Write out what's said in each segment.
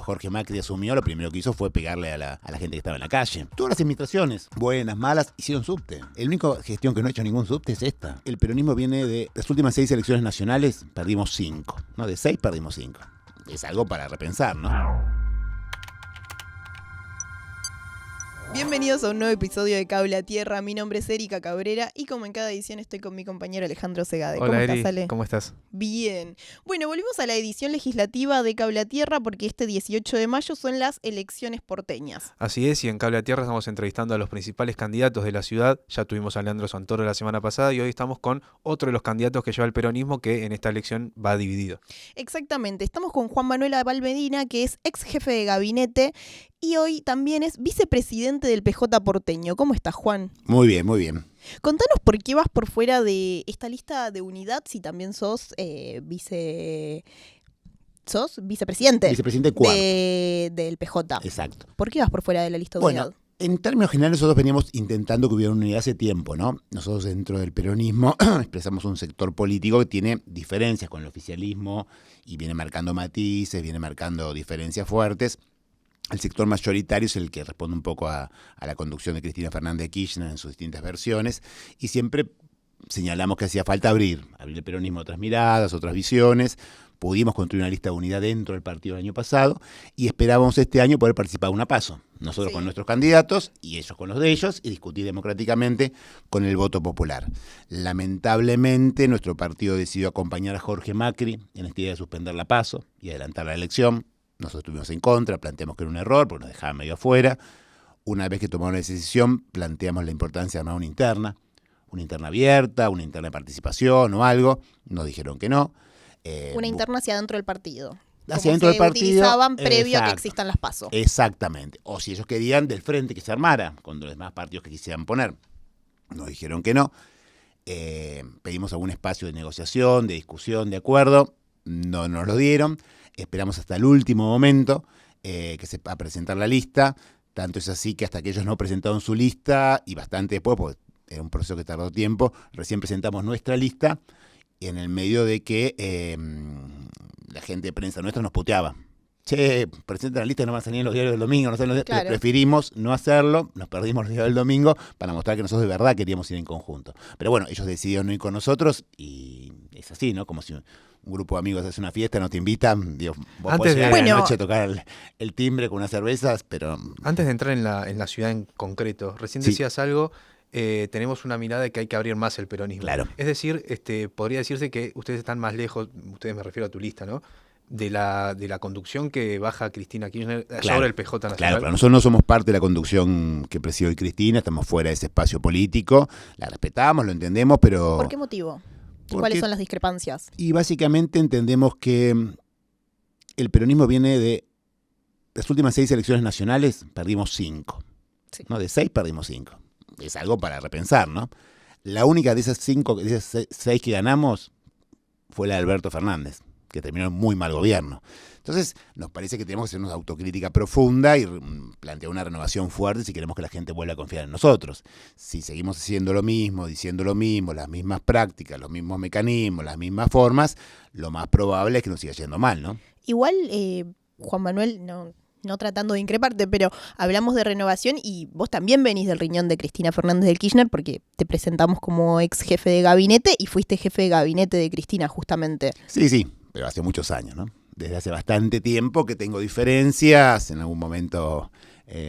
Jorge Macri asumió, lo primero que hizo fue pegarle a la gente que estaba en la calle. Todas las administraciones, buenas, malas, hicieron subte. La única gestión que no ha hecho ningún subte es esta. El peronismo viene de las últimas 6 elecciones nacionales, perdimos 5. ¿No? De 6 perdimos 5. Es algo para repensar, ¿no? Bienvenidos a un nuevo episodio de Cable a Tierra. Mi nombre es Erika Cabrera y como en cada edición estoy con mi compañero Alejandro Segade. Hola, ¿Cómo Eri, estás, Ale? ¿cómo estás? Bien. Bueno, volvimos a la edición legislativa de Cable a Tierra porque este 18 de mayo son las elecciones porteñas. Así es, y en Cable a Tierra estamos entrevistando a los principales candidatos de la ciudad. Ya tuvimos a Leandro Santoro la semana pasada y hoy estamos con otro de los candidatos que lleva el peronismo que en esta elección va dividido. Exactamente. Estamos con Juan Manuel Abal Medina, que es ex jefe de gabinete y hoy también es vicepresidente del PJ porteño. ¿Cómo estás, Juan? Muy bien, muy bien. Contanos por qué vas por fuera de esta lista de unidad si también sos vicepresidente. Vicepresidente cuarto. Del PJ. Exacto. ¿Por qué vas por fuera de la lista de Bueno, unidad? en términos generales nosotros veníamos intentando que hubiera una unidad hace tiempo, ¿no? Nosotros dentro del peronismo expresamos un sector político que tiene diferencias con el oficialismo y viene marcando matices, viene marcando diferencias fuertes. El sector mayoritario es el que responde un poco a la conducción de Cristina Fernández de Kirchner en sus distintas versiones y siempre señalamos que hacía falta abrir el peronismo a otras miradas, otras visiones. Pudimos construir una lista de unidad dentro del partido el año pasado y esperábamos este año poder participar en una PASO. Nosotros con nuestros candidatos y ellos con los de ellos y discutir democráticamente con el voto popular. Lamentablemente nuestro partido decidió acompañar a Jorge Macri en esta idea de suspender la PASO y adelantar la elección. Nosotros estuvimos en contra, planteamos que era un error porque nos dejaban medio afuera. Una vez que tomaron esa decisión, planteamos la importancia de armar una interna abierta, una interna de participación o algo. Nos dijeron que no. Una interna hacia adentro del partido. Hacia dentro del partido. Utilizaban previo a que Exacto. existan las PASO. Exactamente. O si ellos querían del frente que se armara con los demás partidos que quisieran poner. Nos dijeron que no. Pedimos algún espacio de negociación, de discusión, de acuerdo. No nos lo dieron. Esperamos hasta el último momento a presentar la lista. Tanto es así que hasta que ellos no presentaron su lista, y bastante después, porque era un proceso que tardó tiempo, recién presentamos nuestra lista, y en el medio de que la gente de prensa nuestra nos puteaba. Che, presentan la lista y no van a salir en los diarios del domingo. No salen Claro. Preferimos no hacerlo, nos perdimos los días del domingo para mostrar que nosotros de verdad queríamos ir en conjunto. Pero bueno, ellos decidieron no ir con nosotros y es así, ¿no? Como si un grupo de amigos hace una fiesta, no te invitan, digo, vos podés llegar a la noche a tocar el timbre con unas cervezas, pero... Antes de entrar en la ciudad en concreto, recién Sí. decías algo, tenemos una mirada de que hay que abrir más el peronismo. Claro. Es decir, podría decirse que ustedes están más lejos, ustedes me refiero a tu lista, ¿no? De la conducción que baja Cristina Kirchner sobre el PJ nacional. Claro, pero nosotros no somos parte de la conducción que preside hoy Cristina, estamos fuera de ese espacio político, la respetamos, lo entendemos, pero... ¿Por qué motivo? Porque- ¿Cuáles son las discrepancias? Y básicamente entendemos que el peronismo viene de las últimas 6 elecciones nacionales, perdimos 5. Sí. ¿No? De 6 perdimos 5. Es algo para repensar, ¿no? La única de esas 5, de esas 6 que ganamos fue la de Alberto Fernández, que terminó en muy mal gobierno. Entonces, nos parece que tenemos que hacer una autocrítica profunda y plantear una renovación fuerte si queremos que la gente vuelva a confiar en nosotros. Si seguimos haciendo lo mismo, diciendo lo mismo, las mismas prácticas, los mismos mecanismos, las mismas formas, lo más probable es que nos siga yendo mal, ¿no? Igual, Juan Manuel, no tratando de increparte, pero hablamos de renovación y vos también venís del riñón de Cristina Fernández de Kirchner porque te presentamos como ex jefe de gabinete y fuiste jefe de gabinete de Cristina justamente. Sí, pero hace muchos años, ¿no? Desde hace bastante tiempo que tengo diferencias, en algún momento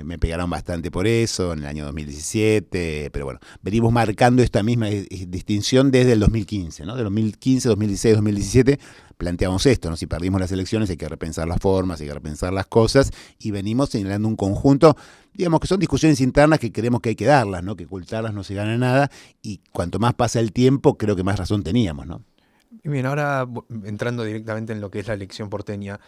me pegaron bastante por eso, en el año 2017, pero bueno, venimos marcando esta misma distinción desde el 2015, ¿no? De 2015, 2016, 2017 planteamos esto, ¿no? Si perdimos las elecciones hay que repensar las formas, hay que repensar las cosas y venimos señalando un conjunto, digamos que son discusiones internas que creemos que hay que darlas, ¿no? Que ocultarlas no se gana nada y cuanto más pasa el tiempo creo que más razón teníamos, ¿no? Y bien, ahora entrando directamente en lo que es la elección porteña,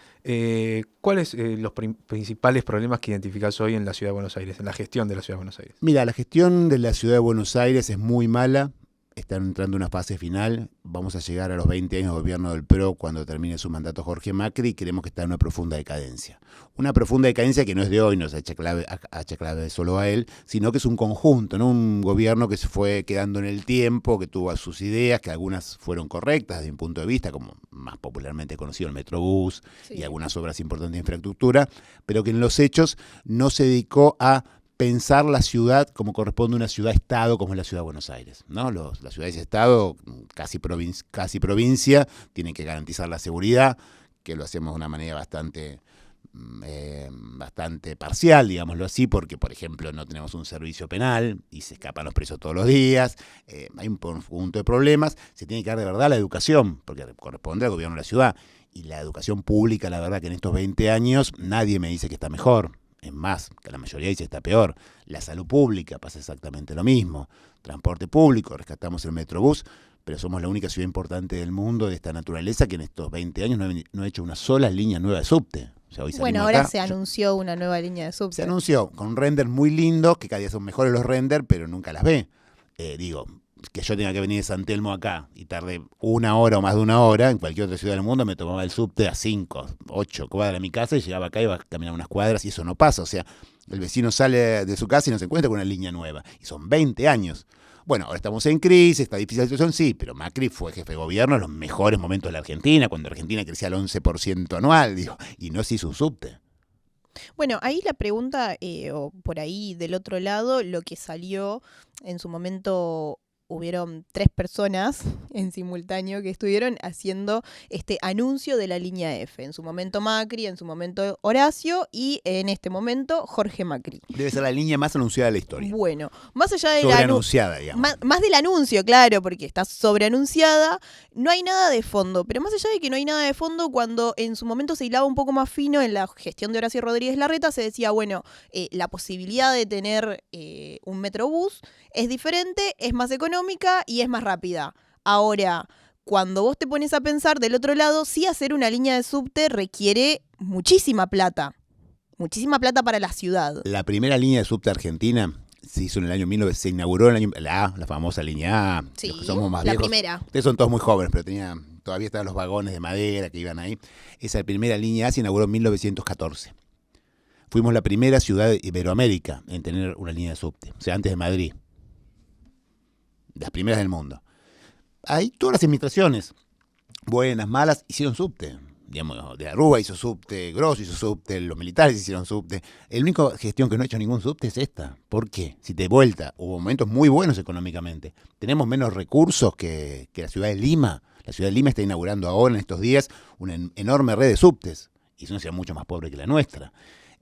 ¿cuáles los principales problemas que identificás hoy en la Ciudad de Buenos Aires, en la gestión de la Ciudad de Buenos Aires? Mira, la gestión de la Ciudad de Buenos Aires es muy mala están entrando en una fase final. Vamos a llegar a los 20 años de gobierno del PRO cuando termine su mandato Jorge Macri y creemos que está en una profunda decadencia. Una profunda decadencia que no es de hoy, no se achaclave solo a él, sino que es un conjunto, ¿no? Un gobierno que se fue quedando en el tiempo, que tuvo sus ideas, que algunas fueron correctas desde mi punto de vista, como más popularmente conocido el Metrobús y algunas obras importantes de infraestructura, pero que en los hechos no se dedicó a pensar la ciudad como corresponde a una ciudad-estado como es la ciudad de Buenos Aires, ¿no? Las ciudades-estado, casi provincia, tienen que garantizar la seguridad, que lo hacemos de una manera bastante parcial, digámoslo así, porque, por ejemplo, no tenemos un servicio penal y se escapan los presos todos los días, hay un conjunto de problemas, se tiene que dar de verdad la educación, porque corresponde al gobierno de la ciudad, y la educación pública, la verdad que en estos 20 años nadie me dice que está mejor. Es más, que la mayoría dice que está peor. La salud pública pasa exactamente lo mismo. Transporte público, rescatamos el Metrobús, pero somos la única ciudad importante del mundo de esta naturaleza que en estos 20 años no ha hecho una sola línea nueva de subte. O sea, hoy bueno, ahora se anunció una nueva línea de subte. Se anunció con un render muy lindo, que cada día son mejores los renders, pero nunca las ve. Que yo tenga que venir de San Telmo acá y tarde 1 hora o más de 1 hora, en cualquier otra ciudad del mundo me tomaba el subte a 5, 8 cuadras de mi casa y llegaba acá y iba a caminar unas cuadras y eso no pasa. O sea, el vecino sale de su casa y no se encuentra con una línea nueva. Y son 20 años. Bueno, ahora estamos en crisis, está difícil la situación, sí, pero Macri fue jefe de gobierno en los mejores momentos de la Argentina, cuando Argentina crecía al 11% anual, y no se hizo un subte. Bueno, ahí la pregunta, o por ahí del otro lado, lo que salió en su momento. Hubieron 3 personas en simultáneo que estuvieron haciendo este anuncio de la línea F. En su momento Macri, en su momento Horacio y en este momento Jorge Macri. Debe ser la línea más anunciada de la historia. Bueno, más allá de sobreanunciada, digamos. Más del anuncio, claro, porque está sobreanunciada, no hay nada de fondo. Pero más allá de que no hay nada de fondo, cuando en su momento se hilaba un poco más fino en la gestión de Horacio Rodríguez Larreta, se decía, bueno, la posibilidad de tener un Metrobús es diferente, es más económica y es más rápida. Ahora, cuando vos te pones a pensar del otro lado, sí hacer una línea de subte requiere muchísima plata. Muchísima plata para la ciudad. La primera línea de subte argentina se hizo en el año 1900, se inauguró en el año, la famosa línea A. Sí, los que somos más la viejos, primera. Ustedes son todos muy jóvenes, pero todavía estaban los vagones de madera que iban ahí. Esa primera línea A se inauguró en 1914. Fuimos la primera ciudad de Iberoamérica en tener una línea de subte, o sea, antes de Madrid. Las primeras del mundo. Ahí todas las administraciones, buenas, malas, hicieron subte. Digamos, de la Rúa hizo subte, Grosso hizo subte, los militares hicieron subte. La única gestión que no ha hecho ningún subte es esta. ¿Por qué? Si de vuelta, hubo momentos muy buenos económicamente. Tenemos menos recursos que la ciudad de Lima. La ciudad de Lima está inaugurando ahora, en estos días, una enorme red de subtes. Y es una ciudad mucho más pobre que la nuestra.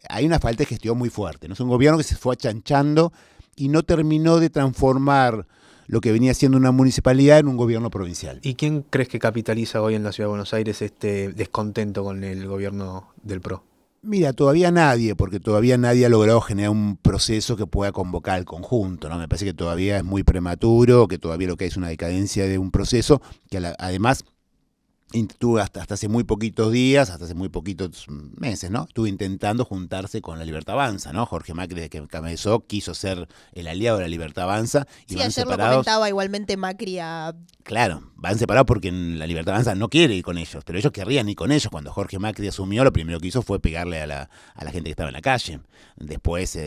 Hay una falta de gestión muy fuerte, ¿no? Es un gobierno que se fue achanchando y no terminó de transformar lo que venía siendo una municipalidad en un gobierno provincial. ¿Y quién crees que capitaliza hoy en la Ciudad de Buenos Aires este descontento con el gobierno del PRO? Mira, todavía nadie, porque todavía nadie ha logrado generar un proceso que pueda convocar al conjunto, ¿no? Me parece que todavía es muy prematuro, que todavía lo que hay es una decadencia de un proceso que además tuve hasta hace muy poquitos días, hasta hace muy poquitos meses, ¿no? Estuve intentando juntarse con la Libertad Avanza, ¿no? Jorge Macri, desde que encabezó, quiso ser el aliado de la Libertad Avanza. Y sí, van ayer separados. Lo comentaba igualmente Macri a... Claro, van separados porque la Libertad Avanza no quiere ir con ellos, pero ellos querrían ir con ellos. Cuando Jorge Macri asumió, lo primero que hizo fue pegarle a la gente que estaba en la calle. Después,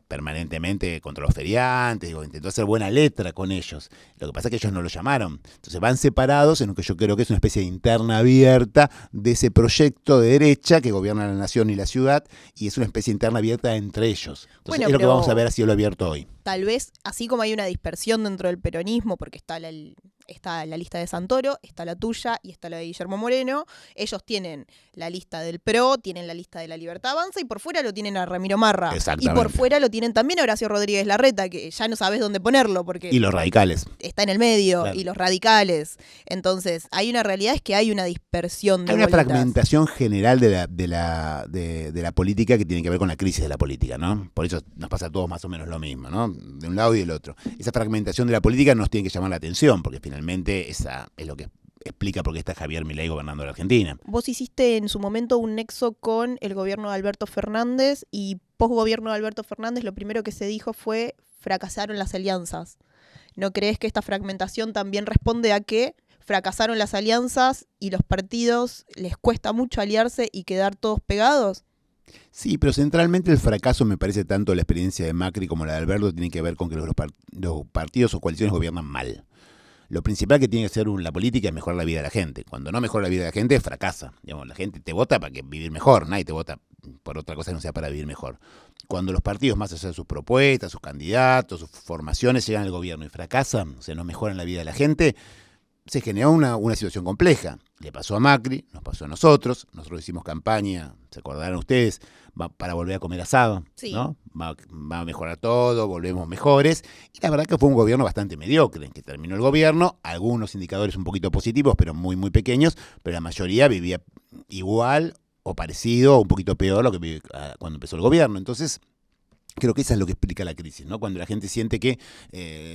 permanentemente contra los feriantes, intentó hacer buena letra con ellos. Lo que pasa es que ellos no lo llamaron. Entonces van separados en lo que yo creo que es una especie de interna abierta de ese proyecto de derecha que gobierna la nación y la ciudad, y es una especie de interna abierta entre ellos. Entonces bueno, es lo que vamos a ver a cielo abierto hoy. Tal vez, así como hay una dispersión dentro del peronismo, porque está la lista de Santoro, está la tuya y está la de Guillermo Moreno, ellos tienen la lista del PRO, tienen la lista de la Libertad Avanza y por fuera lo tienen a Ramiro Marra. Y por fuera lo tienen también a Horacio Rodríguez Larreta, que ya no sabes dónde ponerlo. Porque y los radicales. Está en el medio, claro. Y los radicales. Entonces, hay una realidad, es que hay una dispersión de Hay una bolitas. fragmentación general de la política que tiene que ver con la crisis de la política, ¿no? Por eso nos pasa a todos más o menos lo mismo, ¿no? De un lado y del otro. Esa fragmentación de la política nos tiene que llamar la atención, porque finalmente esa es lo que explica por qué está Javier Milei gobernando la Argentina. Vos hiciste en su momento un nexo con el gobierno de Alberto Fernández y posgobierno de Alberto Fernández lo primero que se dijo fue fracasaron las alianzas. ¿No crees que esta fragmentación también responde a que fracasaron las alianzas y los partidos les cuesta mucho aliarse y quedar todos pegados? Sí, pero centralmente el fracaso, me parece, tanto la experiencia de Macri como la de Alberto tiene que ver con que los partidos o coaliciones gobiernan mal. Lo principal que tiene que hacer la política es mejorar la vida de la gente. Cuando no mejora la vida de la gente, fracasa. Digamos, la gente te vota para vivir mejor, nadie te vota por otra cosa que no sea para vivir mejor. Cuando los partidos, más allá de sus propuestas, sus candidatos, sus formaciones, llegan al gobierno y fracasan, o sea, no mejoran la vida de la gente, se generó una situación compleja. Le pasó a Macri, nos pasó a nosotros hicimos campaña, ¿se acordarán ustedes? Para volver a comer asado, Sí. ¿no? Va a mejorar todo, volvemos mejores. Y la verdad que fue un gobierno bastante mediocre, que terminó el gobierno, algunos indicadores un poquito positivos, pero muy, muy pequeños, pero la mayoría vivía igual o parecido o un poquito peor lo que vivió cuando empezó el gobierno. Entonces, creo que eso es lo que explica la crisis, ¿no? Cuando la gente siente que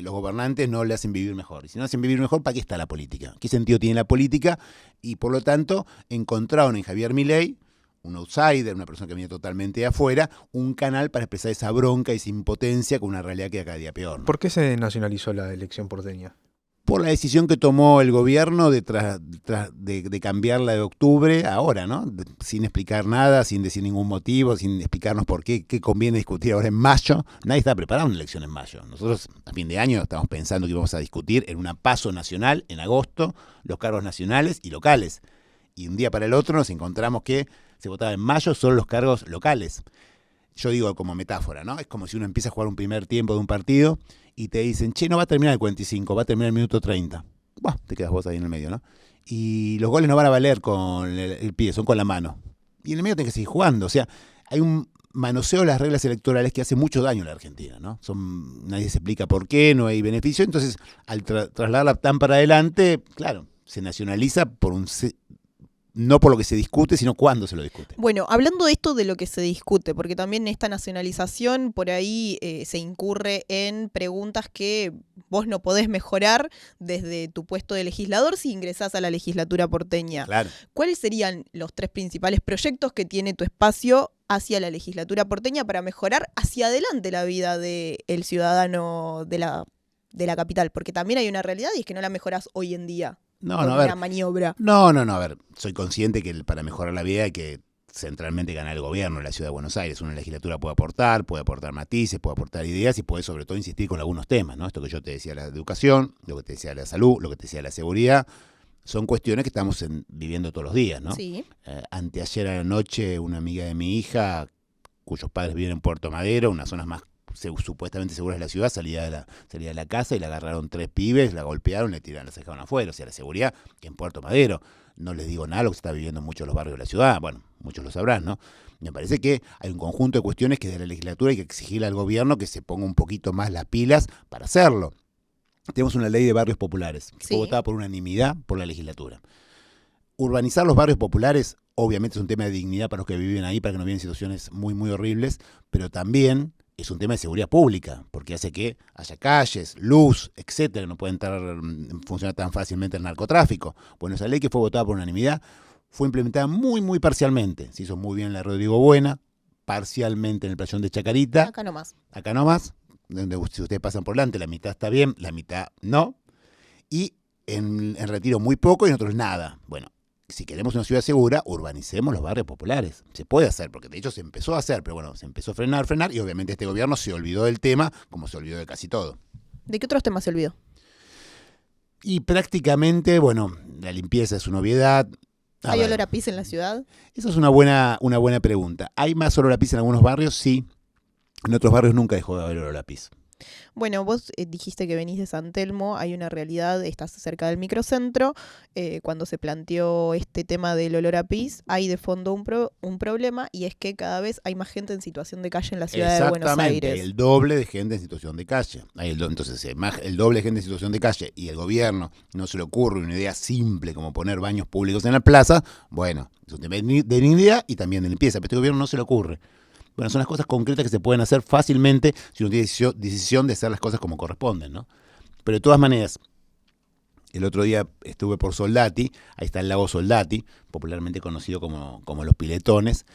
los gobernantes no le hacen vivir mejor. Y si no hacen vivir mejor, ¿para qué está la política? ¿Qué sentido tiene la política? Y por lo tanto, encontraron en Javier Milei, un outsider, una persona que venía totalmente de afuera, un canal para expresar esa bronca y esa impotencia con una realidad que cada día peor, ¿no? ¿Por qué se nacionalizó la elección porteña? Por la decisión que tomó el gobierno de cambiarla de octubre a ahora, ¿no? Sin explicar nada, sin decir ningún motivo, sin explicarnos por qué conviene discutir ahora en mayo. Nadie está preparado una elección en mayo. Nosotros a fin de año estamos pensando que íbamos a discutir en una paso nacional en agosto los cargos nacionales y locales. Y un día para el otro nos encontramos que se votaba en mayo solo los cargos locales. Yo digo como metáfora, ¿no? Es como si uno empieza a jugar un primer tiempo de un partido y te dicen, che, no va a terminar el 45, va a terminar el minuto 30. Buah, te quedas vos ahí en el medio, ¿no? Y los goles no van a valer con el pie, son con la mano. Y en el medio tenés que seguir jugando. O sea, hay un manoseo de las reglas electorales que hace mucho daño a la Argentina, ¿no? Nadie se explica por qué, no hay beneficio. Entonces, al trasladarla tan para adelante, claro, se nacionaliza no por lo que se discute, sino cuándo se lo discute. Bueno, hablando de esto de lo que se discute, porque también esta nacionalización por ahí se incurre en preguntas que vos no podés mejorar desde tu puesto de legislador si ingresás a la legislatura porteña. Claro. ¿Cuáles serían los 3 principales proyectos que tiene tu espacio hacia la legislatura porteña para mejorar hacia adelante la vida del ciudadano de la capital? Porque también hay una realidad y es que no la mejorás hoy en día. No, con a ver. una maniobra. No, a ver, soy consciente que para mejorar la vida hay que centralmente ganar el gobierno de la Ciudad de Buenos Aires. Una legislatura puede aportar matices, puede aportar ideas y puede sobre todo insistir con algunos temas, ¿no? Esto que yo te decía, la educación, lo que te decía la salud, lo que te decía la seguridad, son cuestiones que estamos viviendo todos los días, ¿no? Sí. Anteayer a la noche, una amiga de mi hija, cuyos padres viven en Puerto Madero, unas zonas más supuestamente seguras de la ciudad, salía de la casa y la agarraron 3 pibes, la golpearon, la tiraron, la sacaron afuera. O sea, la seguridad que en Puerto Madero, no les digo nada, lo que se está viviendo en muchos de los barrios de la ciudad, bueno, muchos lo sabrán, ¿no? Me parece que hay un conjunto de cuestiones que desde la legislatura hay que exigirle al gobierno que se ponga un poquito más las pilas para hacerlo. Tenemos una ley de barrios populares, que fue votada por unanimidad por la legislatura. Urbanizar los barrios populares, obviamente es un tema de dignidad para los que viven ahí, para que no vivan en situaciones muy, muy horribles, pero también es un tema de seguridad pública, porque hace que haya calles, luz, etcétera, no puede funcionar tan fácilmente el narcotráfico. Bueno, esa ley que fue votada por unanimidad fue implementada muy, muy parcialmente. Se hizo muy bien en la Rodrigo Buena, parcialmente en el playón de Chacarita. Acá nomás, donde si ustedes pasan por delante, la mitad está bien, la mitad no. Y en Retiro muy poco y en otros nada. Bueno, si queremos una ciudad segura, urbanicemos los barrios populares. Se puede hacer, porque de hecho se empezó a hacer, pero bueno, se empezó a frenar, y obviamente este gobierno se olvidó del tema, como se olvidó de casi todo. ¿De qué otros temas se olvidó? Y prácticamente, bueno, la limpieza es una obviedad. ¿Hay olor a pis en la ciudad? Esa es una buena pregunta. ¿Hay más olor a pis en algunos barrios? Sí. En otros barrios nunca dejó de haber olor a pis. Bueno, vos dijiste que venís de San Telmo, hay una realidad, estás cerca del microcentro. Cuando se planteó este tema del olor a pis, hay de fondo un problema, y es que cada vez hay más gente en situación de calle en la ciudad de Buenos Aires. El doble de gente en situación de calle. Entonces, el doble de gente en situación de calle y el gobierno no se le ocurre una idea simple como poner baños públicos en la plaza, bueno, es un tema de dignidad y también de limpieza, pero este gobierno no se le ocurre. Bueno, son las cosas concretas que se pueden hacer fácilmente si uno tiene decisión de hacer las cosas como corresponden, ¿no? Pero de todas maneras, el otro día estuve por Soldati, ahí está el lago Soldati, popularmente conocido como los Piletones,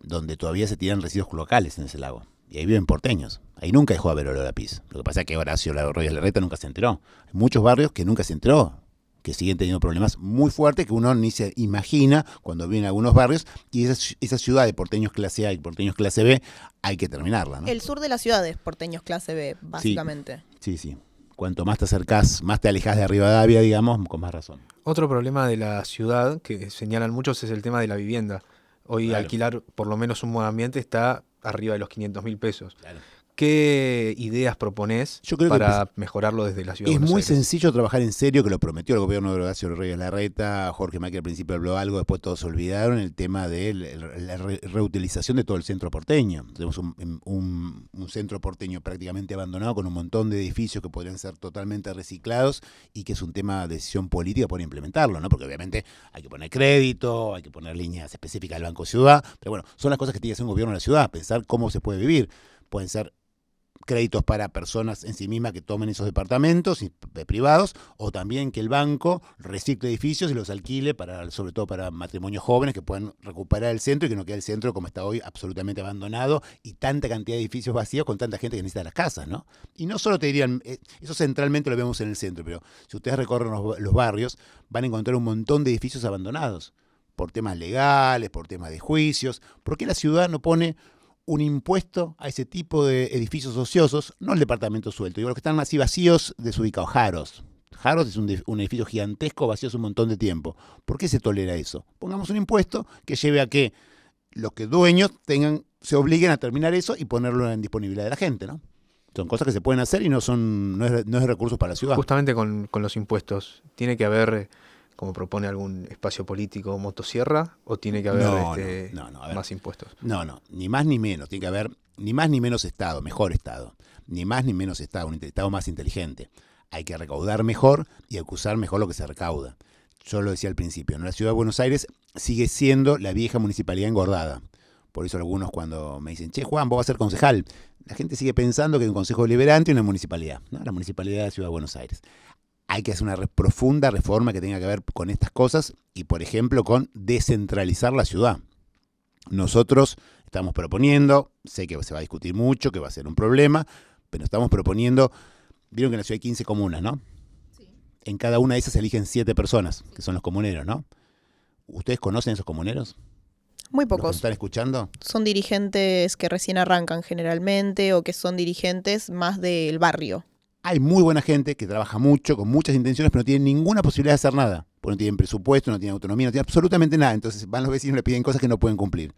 donde todavía se tiran residuos locales en ese lago. y ahí viven porteños. Ahí nunca dejó de haber olor a pis. Lo que pasa es que Horacio Larreta nunca se enteró. Hay muchos barrios que nunca se enteró, que siguen teniendo problemas muy fuertes que uno ni se imagina cuando vive en algunos barrios, y esa ciudad de porteños clase A y porteños clase B hay que terminarla, ¿no? El sur de la ciudad es porteños clase B, básicamente. Sí. Cuanto más te acercás, más te alejás de Rivadavia, digamos, con más razón. Otro problema de la ciudad que señalan muchos es el tema de la vivienda. Hoy Claro. alquilar por lo menos un buen ambiente está arriba de los 500.000 pesos. Claro. ¿Qué ideas proponés Yo creo para mejorarlo desde la ciudad de Es Buenos muy Aires? sencillo trabajar en serio, que lo prometió el gobierno de Horacio Reyes Larreta. Jorge Macri al principio habló algo, después todos se olvidaron, el tema de la reutilización de todo el centro porteño. Tenemos un centro porteño prácticamente abandonado con un montón de edificios que podrían ser totalmente reciclados y que es un tema de decisión política por implementarlo, ¿no? Porque obviamente hay que poner crédito, hay que poner líneas específicas del Banco Ciudad, pero bueno, son las cosas que tiene que hacer un gobierno de la ciudad, pensar cómo se puede vivir. Pueden ser créditos para personas en sí mismas que tomen esos departamentos privados, o también que el banco recicle edificios y los alquile sobre todo para matrimonios jóvenes que puedan recuperar el centro y que no quede el centro como está hoy absolutamente abandonado y tanta cantidad de edificios vacíos con tanta gente que necesita las casas, ¿no? Y no solo te dirían, eso centralmente lo vemos en el centro, pero si ustedes recorren los barrios van a encontrar un montón de edificios abandonados por temas legales, por temas de juicios. ¿Por qué la ciudad no pone un impuesto a ese tipo de edificios ociosos, no el departamento suelto, digo, los que están así vacíos, desubicados? Jaros es un edificio gigantesco, vacío hace un montón de tiempo. ¿Por qué se tolera eso? Pongamos un impuesto que lleve a que los que dueños se obliguen a terminar eso y ponerlo en disponibilidad de la gente, ¿no? Son cosas que se pueden hacer y no es recursos para la ciudad. Justamente con los impuestos, ¿tiene que haber, como propone algún espacio político, motosierra, o tiene que haber No, a ver. más impuestos? No, ni más ni menos. Tiene que haber ni más ni menos Estado, mejor Estado. Ni más ni menos Estado, un Estado más inteligente. Hay que recaudar mejor y usar mejor lo que se recauda. Yo lo decía al principio, ¿no? La ciudad de Buenos Aires sigue siendo la vieja municipalidad engordada. Por eso algunos cuando me dicen, che, Juan, vos vas a ser concejal, la gente sigue pensando que hay un consejo deliberante y una municipalidad, ¿no? La municipalidad de la ciudad de Buenos Aires. Hay que hacer una profunda reforma que tenga que ver con estas cosas y, por ejemplo, con descentralizar la ciudad. Nosotros estamos proponiendo, sé que se va a discutir mucho, que va a ser un problema, pero estamos proponiendo, vieron que en la ciudad hay 15 comunas, ¿no? Sí. En cada una de esas se eligen 7 personas, que son los comuneros, ¿no? ¿Ustedes conocen esos comuneros? Muy ¿Los que nos pocos. están escuchando? Son dirigentes que recién arrancan generalmente o que son dirigentes más del barrio. Hay muy buena gente que trabaja mucho, con muchas intenciones, pero no tienen ninguna posibilidad de hacer nada. Porque no tienen presupuesto, no tienen autonomía, no tienen absolutamente nada. Entonces van los vecinos y le piden cosas que no pueden cumplir.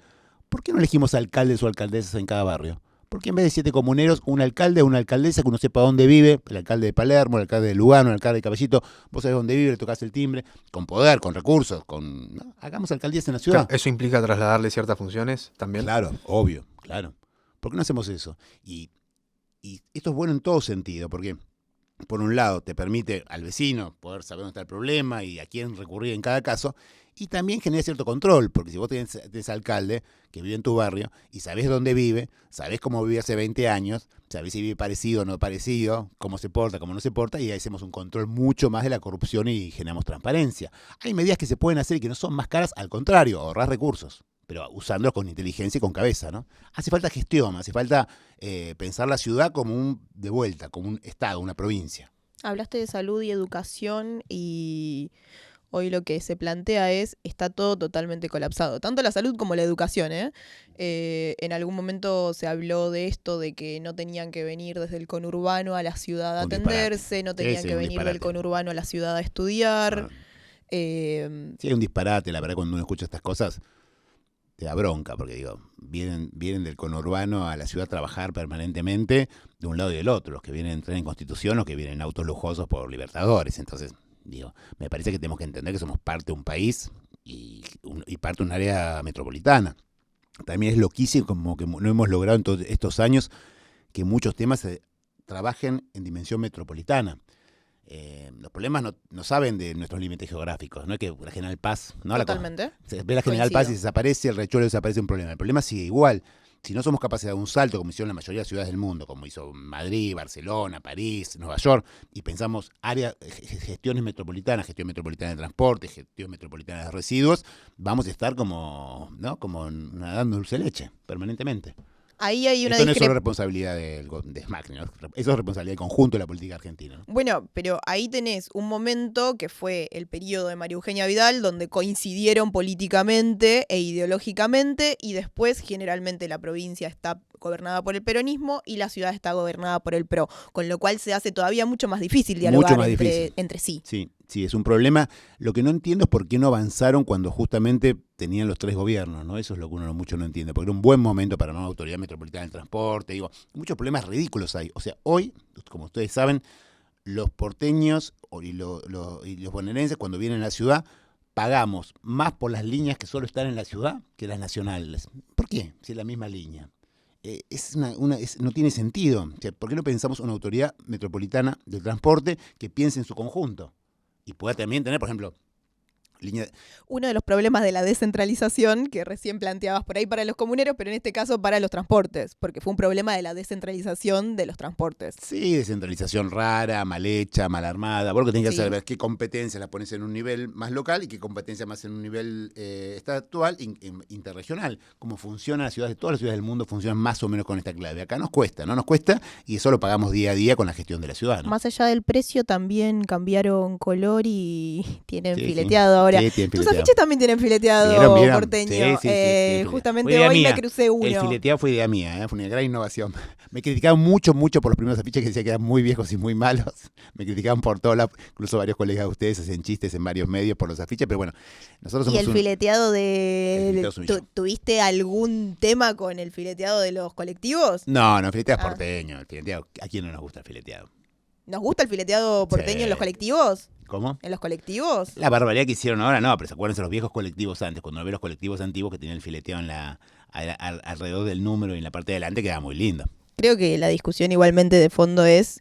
¿Por qué no elegimos alcaldes o alcaldesas en cada barrio? ¿Por qué en vez de 7 comuneros, un alcalde o una alcaldesa que uno sepa dónde vive? El alcalde de Palermo, el alcalde de Lugano, el alcalde de Caballito. Vos sabés dónde vive, le tocás el timbre, con poder, con recursos, ¿no? Hagamos alcaldías en la ciudad. Claro, ¿eso implica trasladarle ciertas funciones también? Claro, obvio, claro. ¿Por qué no hacemos eso? Y esto es bueno en todo sentido, porque por un lado te permite al vecino poder saber dónde está el problema y a quién recurrir en cada caso, y también genera cierto control, porque si vos tenés alcalde que vive en tu barrio y sabés dónde vive, sabés cómo vive hace 20 años, sabés si vive parecido o no parecido, cómo se porta, cómo no se porta, y ahí hacemos un control mucho más de la corrupción y generamos transparencia. Hay medidas que se pueden hacer y que no son más caras, al contrario, ahorrar recursos, pero usándolos con inteligencia y con cabeza, ¿no? Hace falta gestión, hace falta pensar la ciudad como de vuelta, como un estado, una provincia. Hablaste de salud y educación y hoy lo que se plantea está todo totalmente colapsado, tanto la salud como la educación, ¿eh? En algún momento se habló de esto, de que no tenían que venir desde el conurbano a la ciudad a Un atenderse, no tenían Sí, que un venir del disparate. conurbano a la ciudad a estudiar. Sí, hay un disparate, la verdad, cuando uno escucha estas cosas te da bronca, porque digo, vienen del conurbano a la ciudad a trabajar permanentemente de un lado y del otro, los que vienen a entrar en Constitución, los que vienen en autos lujosos por Libertadores. Entonces, digo, me parece que tenemos que entender que somos parte de un país y parte de un área metropolitana. También es loquísimo como que no hemos logrado en todos estos años que muchos temas se trabajen en dimensión metropolitana. Los problemas no saben de nuestros límites geográficos, no es que la General Paz, ¿no? Totalmente. Se ve la General Paz y desaparece, el Riachuelo desaparece, un problema. El problema sigue igual. Si no somos capaces de dar un salto, como hicieron la mayoría de las ciudades del mundo, como hizo Madrid, Barcelona, París, Nueva York, y pensamos gestiones metropolitanas, gestión metropolitana de transporte, gestión metropolitana de residuos, vamos a estar como nadando en dulce leche, permanentemente. Ahí hay una Esto no es solo discrepancia. responsabilidad de Macri, ¿no? Eso es responsabilidad del conjunto de la política argentina, ¿no? Bueno, pero ahí tenés un momento que fue el periodo de María Eugenia Vidal, donde coincidieron políticamente e ideológicamente, y después generalmente la provincia está gobernada por el peronismo y la ciudad está gobernada por el PRO, con lo cual se hace todavía mucho más difícil dialogar Mucho más difícil. entre sí. Sí, es un problema. Lo que no entiendo es por qué no avanzaron cuando justamente tenían los 3 gobiernos, ¿no? Eso es lo que uno mucho no entiende, porque era un buen momento para una autoridad metropolitana del transporte, digo, muchos problemas ridículos hay. O sea, hoy, como ustedes saben, los porteños y los bonaerenses cuando vienen a la ciudad pagamos más por las líneas que solo están en la ciudad que las nacionales. ¿Por qué? Si es la misma línea. No tiene sentido. O sea, ¿por qué no pensamos una autoridad metropolitana del transporte que piense en su conjunto? Y pueda también tener, por ejemplo, línea... Uno de los problemas de la descentralización que recién planteabas por ahí para los comuneros, pero en este caso para los transportes, porque fue un problema de la descentralización de los transportes. Sí, descentralización rara, mal hecha, mal armada. Vos lo que tenés que Sí. hacer es qué competencias las pones en un nivel más local y qué competencias más en un nivel estatual, interregional. Cómo funcionan las ciudades, todas las ciudades del mundo funcionan más o menos con esta clave. Acá nos cuesta, ¿no? Nos cuesta y eso lo pagamos día a día con la gestión de la ciudad, ¿no? Más allá del precio, también cambiaron color y tienen Sí, fileteado ahora. Sí, tienen Tus fileteado. afiches también tienen fileteado ¿Vieron? porteño. Sí, fileteado. Justamente Fue idea hoy mía. me crucé uno. El fileteado fue idea mía, fue una gran innovación. Me criticaban mucho por los primeros afiches que decía que eran muy viejos y muy malos. Me criticaban por todos lados, incluso varios colegas de ustedes hacen chistes en varios medios por los afiches, pero bueno, nosotros ¿Y somos el fileteado El fileteado soy yo. ¿Tuviste algún tema con el fileteado de los colectivos? No, el fileteado es Ah. porteño. El fileteado, ¿a quién no nos gusta el fileteado? ¿Nos gusta el fileteado porteño Sí. en los colectivos? ¿Cómo? ¿En los colectivos? La barbaridad que hicieron ahora, no, pero acuérdense los viejos colectivos antes, cuando uno ve los colectivos antiguos que tenían el fileteo alrededor del número y en la parte de adelante, quedaba muy lindo. Creo que la discusión igualmente de fondo es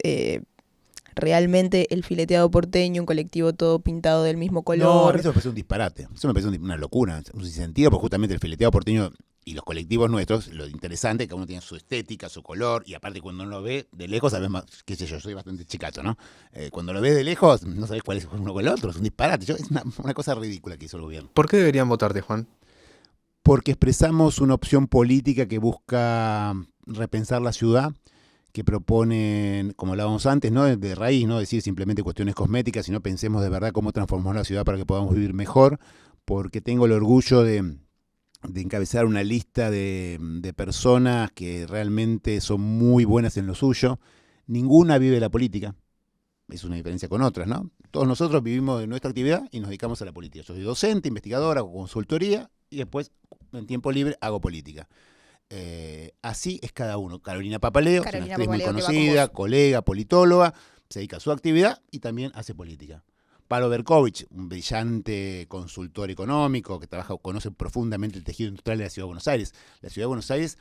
realmente el fileteado porteño, un colectivo todo pintado del mismo No, color. eso me parece un disparate, eso me parece una locura, un sinsentido, porque justamente el fileteado porteño y los colectivos nuestros, lo interesante es que uno tiene su estética, su color, y aparte cuando uno lo ve de lejos, sabes más, qué sé yo, soy bastante chicato, ¿no? Cuando lo ves de lejos, no sabes cuál es uno con el otro, es un disparate, es una cosa ridícula que hizo el gobierno. ¿Por qué deberían votarte, Juan? Porque expresamos una opción política que busca repensar la ciudad, que proponen, como hablábamos antes, no de raíz, no decir simplemente cuestiones cosméticas, sino pensemos de verdad cómo transformar la ciudad para que podamos vivir mejor, porque tengo el orgullo de encabezar una lista de personas que realmente son muy buenas en lo suyo. Ninguna vive la política, es una diferencia con otras, ¿no? Todos nosotros vivimos de nuestra actividad y nos dedicamos a la política. Yo soy docente, investigadora, hago consultoría y después en tiempo libre hago política. Así es cada uno. Carolina Papaleo, es una Carolina actriz muy Papaleo, que va con conocida, vos. colega, politóloga, se dedica a su actividad y también hace política. Pablo Berkovich, un brillante consultor económico que conoce profundamente el tejido industrial de la Ciudad de Buenos Aires. La Ciudad de Buenos Aires,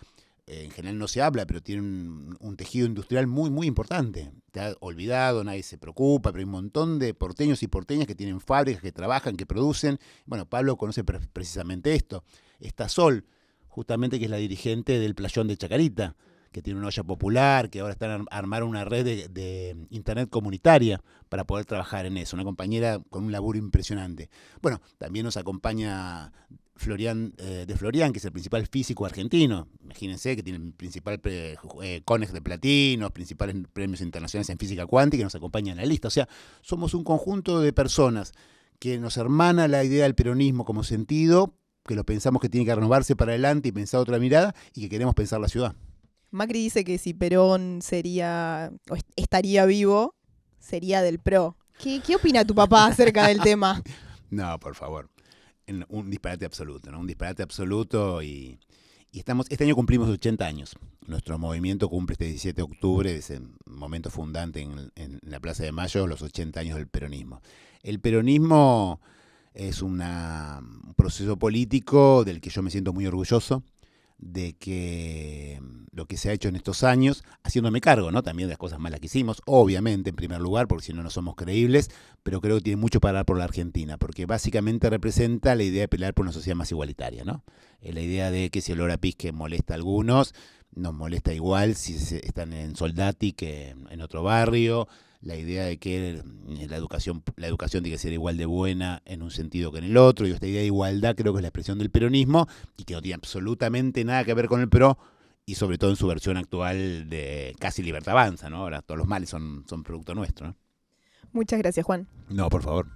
en general no se habla, pero tiene un tejido industrial muy, muy importante. Está olvidado, nadie se preocupa, pero hay un montón de porteños y porteñas que tienen fábricas, que trabajan, que producen. Bueno, Pablo conoce precisamente esto. Está Sol, justamente que es la dirigente del Playón de Chacarita, que tiene una olla popular, que ahora están armando una red de internet comunitaria para poder trabajar en eso. Una compañera con un laburo impresionante. Bueno, también nos acompaña Florian, que es el principal físico argentino. Imagínense que tiene el principal CONEX de platino, principales premios internacionales en física cuántica, que nos acompaña en la lista. O sea, somos un conjunto de personas que nos hermana la idea del peronismo como sentido, que lo pensamos que tiene que renovarse para adelante y pensar otra mirada, y que queremos pensar la ciudad. Macri dice que si Perón estaría vivo, sería del PRO. ¿Qué opina tu papá acerca del tema? No, por favor. Un disparate absoluto, ¿no? Un disparate absoluto y este año cumplimos 80 años. Nuestro movimiento cumple este 17 de octubre, ese momento fundante en la Plaza de Mayo, los 80 años del peronismo. El peronismo es un proceso político del que yo me siento muy orgulloso, de que lo que se ha hecho en estos años, haciéndome cargo, ¿no? También de las cosas malas que hicimos, obviamente en primer lugar, porque si no, no somos creíbles, pero creo que tiene mucho para dar por la Argentina, porque básicamente representa la idea de pelear por una sociedad más igualitaria, ¿no? La idea de que si el olor a pis que molesta a algunos, nos molesta igual si están en Soldati que en otro barrio. La idea de que la educación tiene que ser igual de buena en un sentido que en el otro, y esta idea de igualdad creo que es la expresión del peronismo y que no tiene absolutamente nada que ver con el PRO y sobre todo en su versión actual de Casi Libertad Avanza, ¿no? Ahora todos los males son producto nuestro, ¿no? Muchas gracias, Juan. No, por favor.